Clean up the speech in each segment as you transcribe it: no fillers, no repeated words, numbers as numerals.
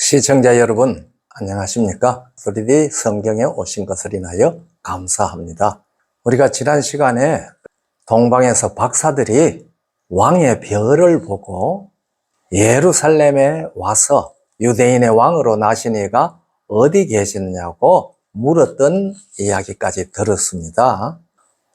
시청자 여러분, 안녕하십니까? 3D 성경에 오신 것을 인하여 감사합니다. 우리가 지난 시간에 동방에서 박사들이 왕의 별을 보고 예루살렘에 와서 유대인의 왕으로 나신 이가 어디 계시느냐고 물었던 이야기까지 들었습니다.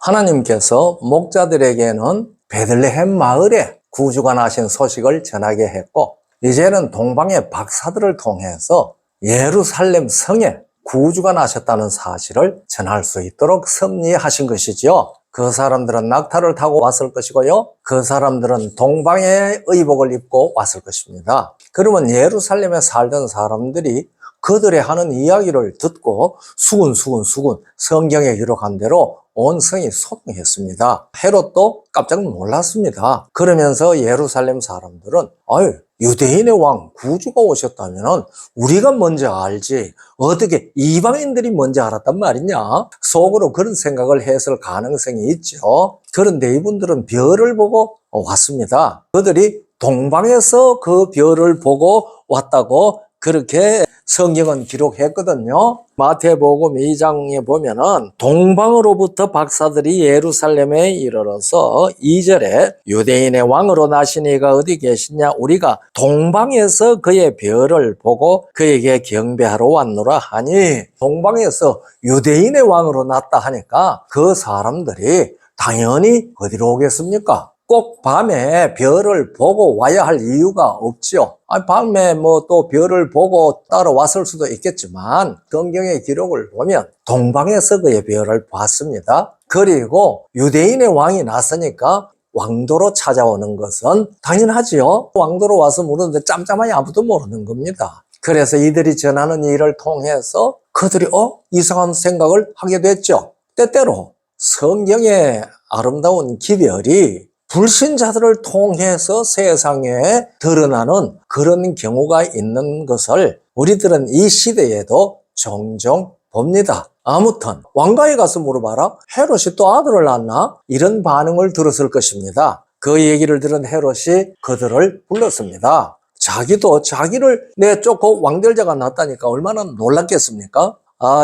하나님께서 목자들에게는 베들레헴 마을에 구주가 나신 소식을 전하게 했고, 이제는 동방의 박사들을 통해서 예루살렘 성에 구주가 나셨다는 사실을 전할 수 있도록 섭리하신 것이죠. 그 사람들은 낙타를 타고 왔을 것이고요. 그 사람들은 동방의 의복을 입고 왔을 것입니다. 그러면 예루살렘에 살던 사람들이 그들의 하는 이야기를 듣고 수군수군 성경에 기록한 대로 온 성이 소동했습니다. 헤롯도 깜짝 놀랐습니다. 그러면서 예루살렘 사람들은 유대인의 왕 구주가 오셨다면 우리가 먼저 알지 어떻게 이방인들이 먼저 알았단 말이냐, 속으로 그런 생각을 했을 가능성이 있죠. 그런데 이분들은 별을 보고 왔습니다. 그들이 동방에서 그 별을 보고 왔다고 그렇게 성경은 기록했거든요. 마태복음 2장에 보면은 동방으로부터 박사들이 예루살렘에 이르러서 2절에 유대인의 왕으로 나신 이가 어디 계시냐, 우리가 동방에서 그의 별을 보고 그에게 경배하러 왔노라 하니, 동방에서 유대인의 왕으로 났다 하니까 그 사람들이 당연히 어디로 오겠습니까? 꼭 밤에 별을 보고 와야 할 이유가 없죠. 밤에 또 별을 보고 따라왔을 수도 있겠지만 성경의 기록을 보면 동방에서 그의 별을 봤습니다. 그리고 유대인의 왕이 났으니까 왕도로 찾아오는 것은 당연하지요. 왕도로 와서 물었는데 짬짬하니 아무도 모르는 겁니다. 그래서 이들이 전하는 일을 통해서 그들이 이상한 생각을 하게 됐죠. 때때로 성경의 아름다운 기별이 불신자들을 통해서 세상에 드러나는 그런 경우가 있는 것을 우리들은 이 시대에도 종종 봅니다. 아무튼 왕가에 가서 물어봐라, 헤롯이 또 아들을 낳았나? 이런 반응을 들었을 것입니다. 그 얘기를 들은 헤롯이 그들을 불렀습니다. 자기도 자기를 내쫓고 왕들자가 낳았다니까 얼마나 놀랐겠습니까?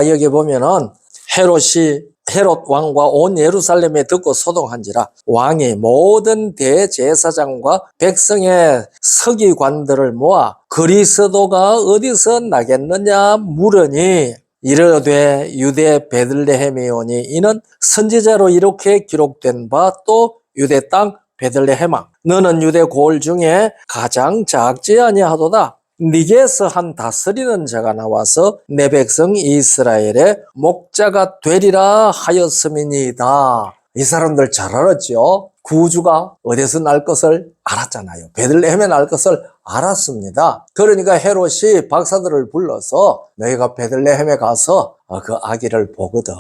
여기 보면은 헤롯 왕과 온 예루살렘에 듣고 소동한지라 왕이 모든 대제사장과 백성의 서기관들을 모아 그리스도가 어디서 나겠느냐 물으니, 이르되 유대 베들레헴이오니 이는 선지자로 이렇게 기록된 바 또 유대 땅 베들레헴아, 너는 유대 고을 중에 가장 작지 아니하도다. 네게서 한 다스리는 자가 나와서 내 백성 이스라엘의 목자가 되리라 하였음이니이다. 이 사람들 잘 알았죠? 구주가 어디서 날 것을 알았잖아요. 베들레헴에 날 것을 알았습니다. 그러니까 헤롯이 박사들을 불러서 너희가 베들레헴에 가서 그 아기를 보거든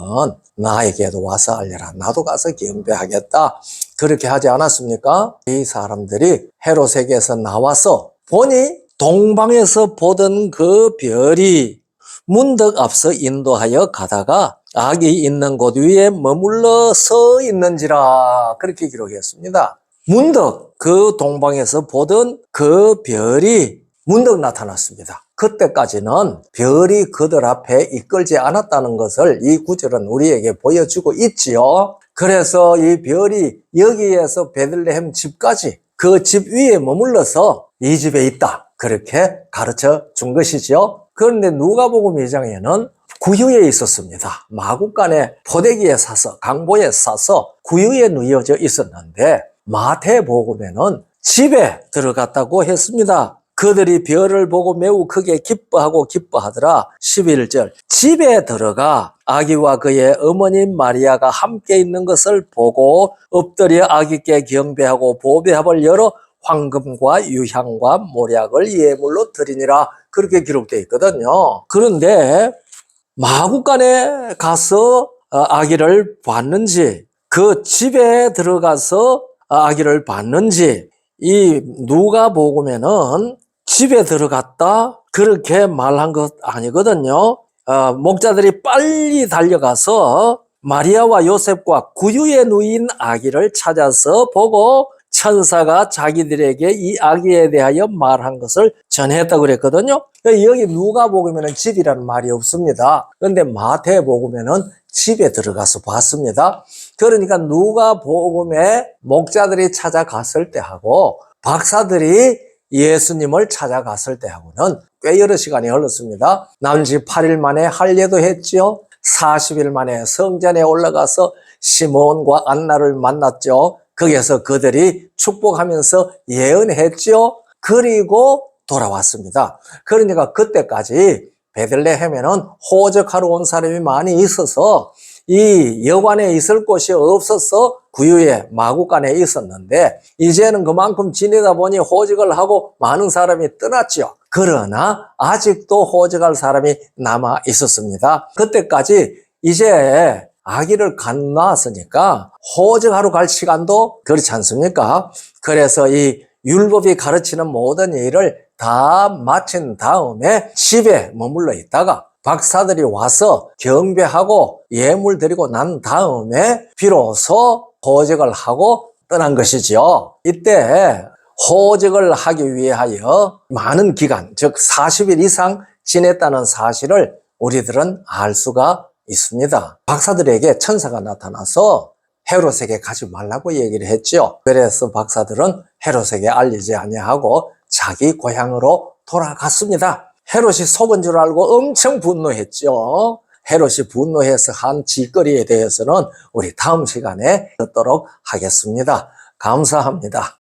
나에게도 와서 알려라. 나도 가서 경배하겠다. 그렇게 하지 않았습니까? 이 사람들이 헤롯에게서 나와서 보니 동방에서 보던 그 별이 문득 앞서 인도하여 가다가 아기 있는 곳 위에 머물러 서 있는지라, 그렇게 기록했습니다. 문득 그 동방에서 보던 그 별이 문득 나타났습니다. 그때까지는 별이 그들 앞에 이끌지 않았다는 것을 이 구절은 우리에게 보여주고 있지요. 그래서 이 별이 여기에서 베들레헴 집까지 그 집 위에 머물러서 이 집에 있다, 그렇게 가르쳐 준 것이죠. 그런데 누가복음 2장에는 구유에 있었습니다. 마구간에 포대기에 싸서 강보에 싸서 구유에 누워져 있었는데 마태복음에는 집에 들어갔다고 했습니다. 그들이 별을 보고 매우 크게 기뻐하더라. 11절, 집에 들어가 아기와 그의 어머님 마리아가 함께 있는 것을 보고 엎드려 아기께 경배하고 보배합을 열어 황금과 유향과 모략을 예물로 드리니라, 그렇게 기록되어 있거든요. 그런데 마구간에 가서 아기를 봤는지, 그 집에 들어가서 아기를 봤는지, 이 누가복음에는 집에 들어갔다 그렇게 말한 것 아니거든요. 목자들이 빨리 달려가서 마리아와 요셉과 구유에 누인 아기를 찾아서 보고 천사가 자기들에게 이 아기에 대하여 말한 것을 전했다고 그랬거든요. 여기 누가복음에는 집이라는 말이 없습니다. 그런데 마태복음에는 집에 들어가서 봤습니다. 그러니까 누가복음에 목자들이 찾아갔을 때하고 박사들이 예수님을 찾아갔을 때하고는 꽤 여러 시간이 흘렀습니다. 남지 8일 만에 할례도 했지요. 40일 만에 성전에 올라가서 시몬과 안나를 만났죠. 거기에서 그들이 축복하면서 예언했죠. 그리고 돌아왔습니다. 그러니까 그때까지 베들레헴에는 호적하러 온 사람이 많이 있어서 이 여관에 있을 곳이 없어서 구유에 마구간에 있었는데 이제는 그만큼 지내다 보니 호적을 하고 많은 사람이 떠났죠. 그러나 아직도 호적할 사람이 남아 있었습니다. 그때까지 이제 아기를 갖놨으니까 호적하러 갈 시간도 그렇지 않습니까? 그래서 이 율법이 가르치는 모든 일을 다 마친 다음에 집에 머물러 있다가 박사들이 와서 경배하고 예물 드리고 난 다음에 비로소 호적을 하고 떠난 것이죠. 이때 호적을 하기 위하여 많은 기간, 즉 40일 이상 지냈다는 사실을 우리들은 알 수가 있습니다. 박사들에게 천사가 나타나서 헤롯에게 가지 말라고 얘기를 했죠. 그래서 박사들은 헤롯에게 알리지 아니하고 자기 고향으로 돌아갔습니다. 헤롯이 속은 줄 알고 엄청 분노했죠. 헤롯이 분노해서 한 짓거리에 대해서는 우리 다음 시간에 듣도록 하겠습니다. 감사합니다.